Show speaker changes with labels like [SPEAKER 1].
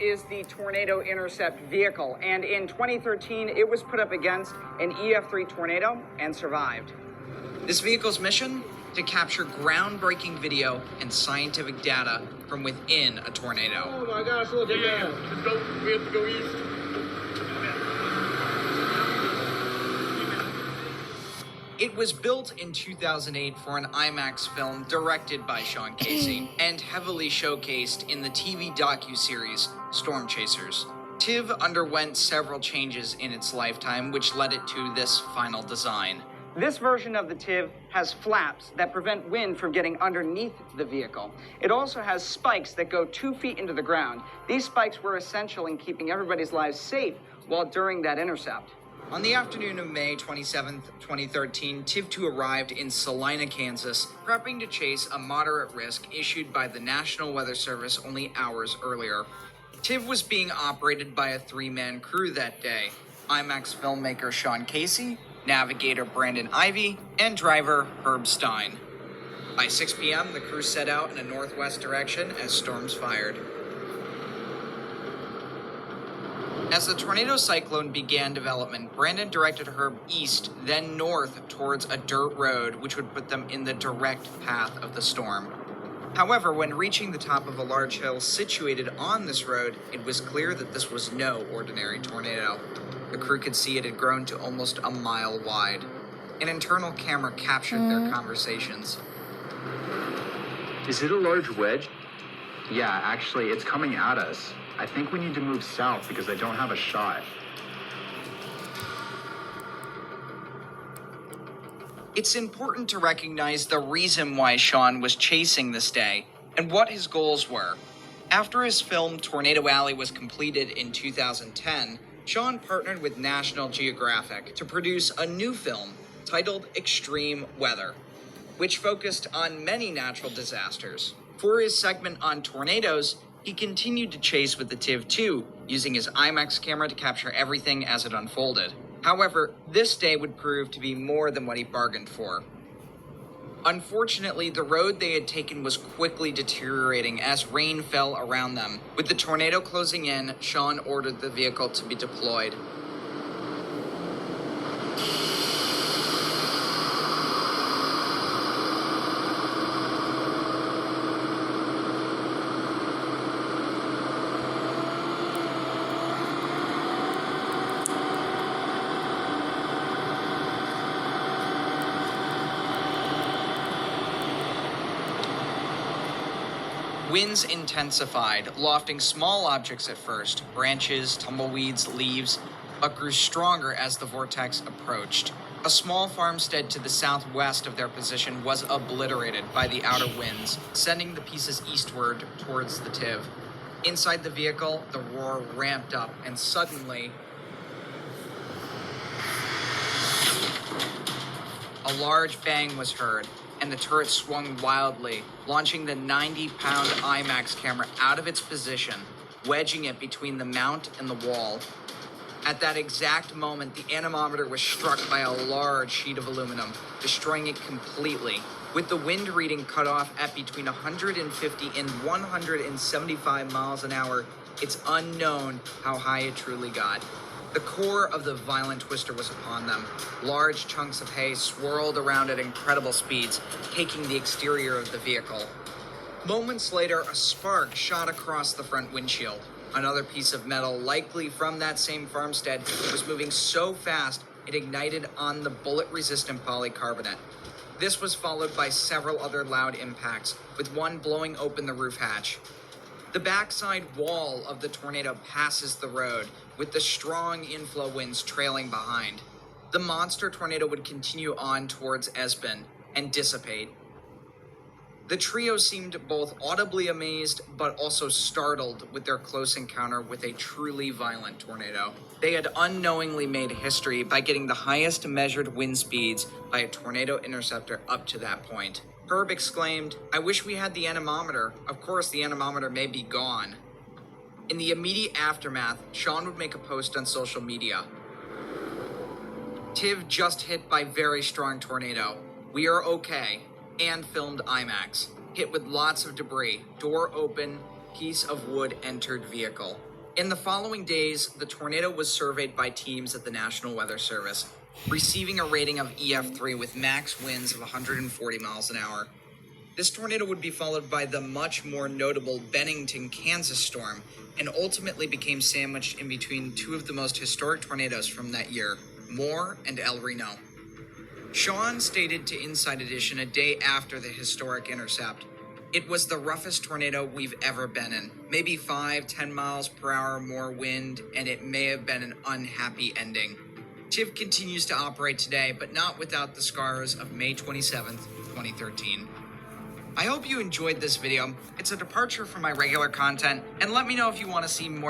[SPEAKER 1] is the Tornado Intercept vehicle, and in 2013, it was put up against an iv3 Tornado and survived.
[SPEAKER 2] This vehicle's mission? To capture groundbreaking video and scientific data from within a tornado.
[SPEAKER 3] Oh my gosh, look at that. Let's go. We have to go east.
[SPEAKER 2] It was built in 2008 for an IMAX film directed by Sean Casey and heavily showcased in the TV docuseries Storm Chasers. TIV underwent several changes in its lifetime, which led it to this final design.
[SPEAKER 1] This version of the TIV has flaps that prevent wind from getting underneath the vehicle. It also has spikes that go 2 feet into the ground. These spikes were essential in keeping everybody's lives safe while during that intercept.
[SPEAKER 2] On the afternoon of May 27, 2013, iv2 arrived in Salina, Kansas, prepping to chase a moderate risk issued by the National Weather Service only hours earlier. TIV was being operated by a 3-man crew that day: IMAX filmmaker Sean Casey, navigator Brandon Ivy, and driver Herb Stein. By 6 p.m., the crew set out in a northwest direction as storms fired. As the tornado cyclone began development, Brandon directed Herb east, then north towards a dirt road, which would put them in the direct path of the storm. However, when reaching the top of a large hill situated on this road, it was clear that this was no ordinary tornado. The crew could see it had grown to almost a mile wide. An internal camera captured their conversations.
[SPEAKER 4] Is it a large wedge? Yeah, actually, it's coming at us. I think we need to move south because I don't have a shot.
[SPEAKER 2] It's important to recognize the reason why Sean was chasing this day and what his goals were. After his film Tornado Alley was completed in 2010, Sean partnered with National Geographic to produce a new film titled Extreme Weather, which focused on many natural disasters. For his segment on tornadoes, he continued to chase with the iv2, using his IMAX camera to capture everything as it unfolded. However, this day would prove to be more than what he bargained for. Unfortunately, the road they had taken was quickly deteriorating as rain fell around them. With the tornado closing in, Sean ordered the vehicle to be deployed. Winds intensified, lofting small objects at first, branches, tumbleweeds, leaves, but grew stronger as the vortex approached. A small farmstead to the southwest of their position was obliterated by the outer winds, sending the pieces eastward towards the TIV. Inside the vehicle, the roar ramped up, and suddenly, a large bang was heard, and the turret swung wildly, launching the 90-pound IMAX camera out of its position, wedging it between the mount and the wall. At that exact moment, the anemometer was struck by a large sheet of aluminum, destroying it completely. With the wind reading cut off at between 150 and 175 miles an hour, it's unknown how high it truly got. The core of the violent twister was upon them. Large chunks of hay swirled around at incredible speeds, taking the exterior of the vehicle. Moments later, a spark shot across the front windshield. Another piece of metal, likely from that same farmstead, was moving so fast it ignited on the bullet-resistant polycarbonate. This was followed by several other loud impacts, with one blowing open the roof hatch. The backside wall of the tornado passes the road, with the strong inflow winds trailing behind. The monster tornado would continue on towards Esben and dissipate. The trio seemed both audibly amazed but also startled with their close encounter with a truly violent tornado. They had unknowingly made history by getting the highest measured wind speeds by a tornado interceptor up to that point. Herb exclaimed, "I wish we had the anemometer. Of course, the anemometer may be gone." In the immediate aftermath, Sean would make a post on social media. "TIV just hit by very strong tornado. We are okay." And filmed IMAX. Hit with lots of debris. Door open, piece of wood entered vehicle. In the following days, the tornado was surveyed by teams at the National Weather Service, receiving a rating of iv3 with max winds of 140 miles an hour. This tornado would be followed by the much more notable Bennington, Kansas storm, and ultimately became sandwiched in between two of the most historic tornadoes from that year, Moore and El Reno. Sean stated to Inside Edition a day after the historic intercept, "It was the roughest tornado we've ever been in. Maybe 5-10 miles per hour more wind, and it may have been an unhappy ending." TIV continues to operate today, but not without the scars of May 27th, 2013. I hope you enjoyed this video. It's a departure from my regular content, and let me know if you want to see more